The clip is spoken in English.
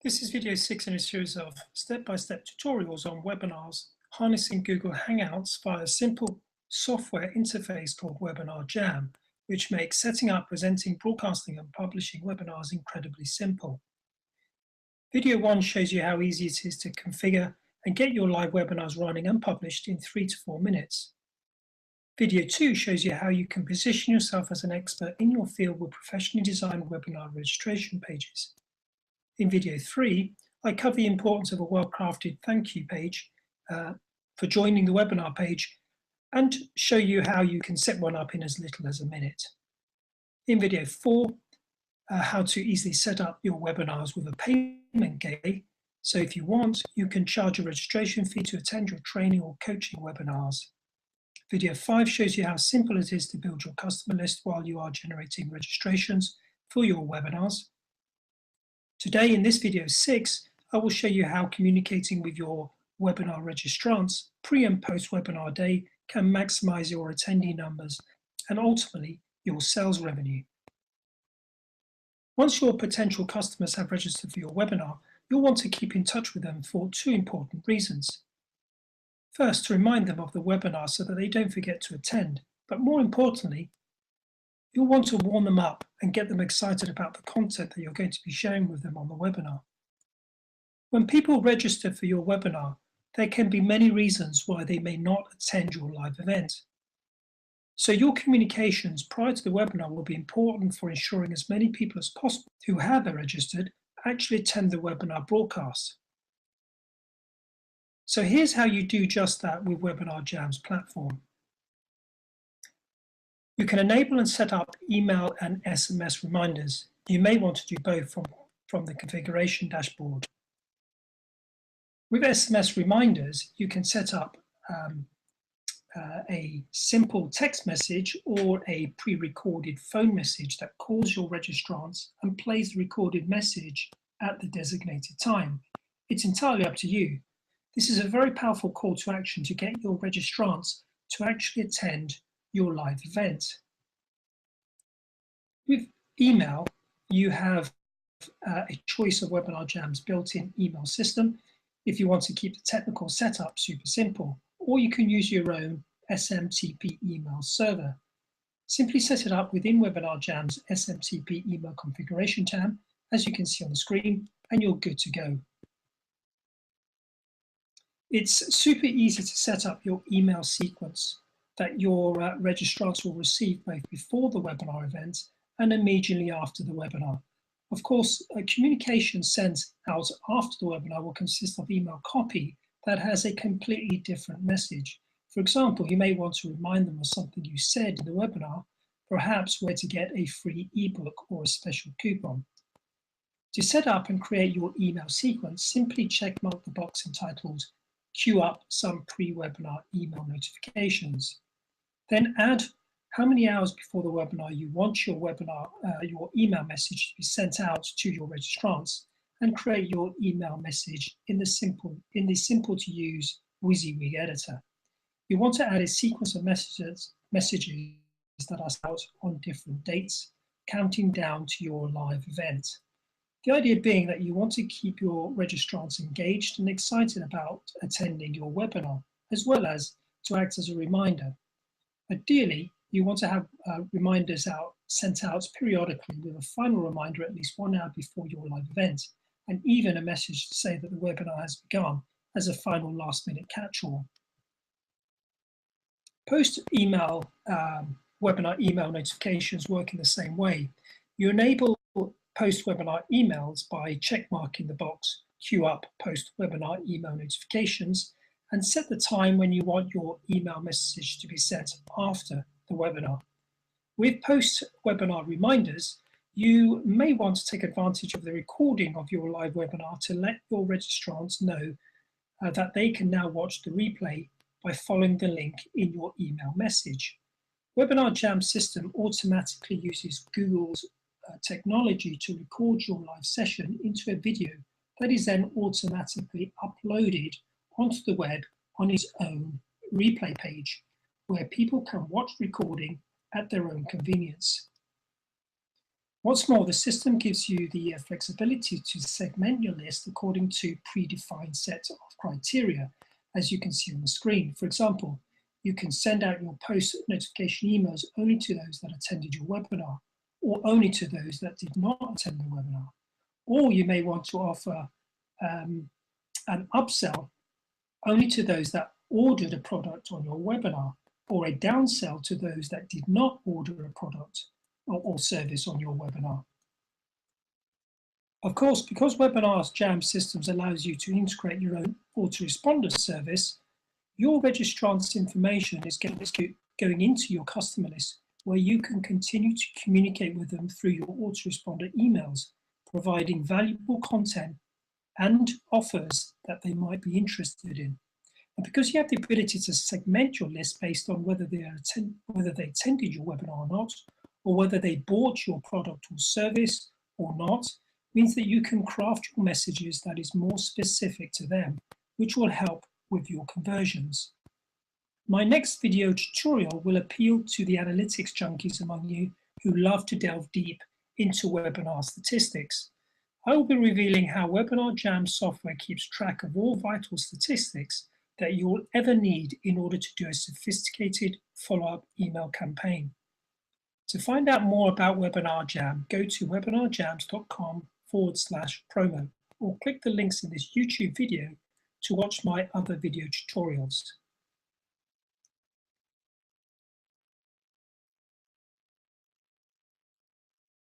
This is video 6 in a series of step-by-step tutorials on webinars, harnessing Google Hangouts via a simple software interface called Webinar Jam, which makes setting up, presenting, broadcasting and publishing webinars incredibly simple. Video 1 shows you how easy it is to configure and get your live webinars running and published in 3 to 4 minutes. Video 2 shows you how you can position yourself as an expert in your field with professionally designed webinar registration pages. In video 3, I cover the importance of a well-crafted thank you page for joining the webinar page and show you how you can set one up in as little as a minute. In video 4, how to easily set up your webinars with a payment gateway. So if you want, you can charge a registration fee to attend your training or coaching webinars. Video 5 shows you how simple it is to build your customer list while you are generating registrations for your webinars. Today in this video 6, I will show you how communicating with your webinar registrants pre and post webinar day can maximize your attendee numbers and ultimately your sales revenue. Once your potential customers have registered for your webinar, you'll want to keep in touch with them for 2 important reasons. First, to remind them of the webinar so that they don't forget to attend, but more importantly, you'll want to warm them up and get them excited about the content that you're going to be sharing with them on the webinar. When people register for your webinar, there can be many reasons why they may not attend your live event. So your communications prior to the webinar will be important for ensuring as many people as possible who have registered actually attend the webinar broadcast. So here's how you do just that with Webinar Jam's platform. You can enable and set up email and SMS reminders. You may want to do both from the configuration dashboard. With SMS reminders, you can set up a simple text message or a pre-recorded phone message that calls your registrants and plays the recorded message at the designated time. It's entirely up to you. This is a very powerful call to action to get your registrants to actually attend your live event. With email, you have a choice of Webinar Jam's built-in email system if you want to keep the technical setup super simple, or you can use your own SMTP email server. Simply set it up within Webinar Jam's SMTP email configuration tab, as you can see on the screen, and you're good to go. It's super easy to set up your email sequence that your registrants will receive both before the webinar event and immediately after the webinar. Of course, a communication sent out after the webinar will consist of email copy that has a completely different message. For example, you may want to remind them of something you said in the webinar, perhaps where to get a free ebook or a special coupon. To set up and create your email sequence, simply check mark the box entitled Queue up some pre-webinar email notifications. Then add how many hours before the webinar you want your email message to be sent out to your registrants, and create your email message in the simple to use WYSIWYG editor. You want to add a sequence of messages that are out on different dates, counting down to your live event. The idea being that you want to keep your registrants engaged and excited about attending your webinar, as well as to act as a reminder. Ideally, you want to have reminders sent out periodically with a final reminder at least 1 hour before your live event, and even a message to say that the webinar has begun as a final last-minute catch-all. Post-email webinar email notifications work in the same way. You enable post-webinar emails by checkmarking the box Queue up post-webinar email notifications and set the time when you want your email message to be sent after the webinar. With post-webinar reminders, you may want to take advantage of the recording of your live webinar to let your registrants know that they can now watch the replay by following the link in your email message. Webinar Jam system automatically uses Google's technology to record your live session into a video that is then automatically uploaded onto the web on its own replay page, where people can watch recording at their own convenience. What's more, the system gives you the flexibility to segment your list according to predefined sets of criteria, as you can see on the screen. For example, you can send out your post notification emails only to those that attended your webinar, or only to those that did not attend the webinar. Or you may want to offer an upsell only to those that ordered a product on your webinar, or a downsell to those that did not order a product or service on your webinar. Of course, because Webinar's Jam systems allows you to integrate your own autoresponder service, your registrant's information is going into your customer list, where you can continue to communicate with them through your autoresponder emails, providing valuable content and offers that they might be interested in. And because you have the ability to segment your list based on whether they attended your webinar or not, or whether they bought your product or service or not, means that you can craft your messages that is more specific to them, which will help with your conversions. My next video tutorial will appeal to the analytics junkies among you who love to delve deep into webinar statistics. I will be revealing how Webinar Jam software keeps track of all vital statistics that you will ever need in order to do a sophisticated follow-up email campaign. To find out more about Webinar Jam, go to webinarjams.com/promo or click the links in this YouTube video to watch my other video tutorials.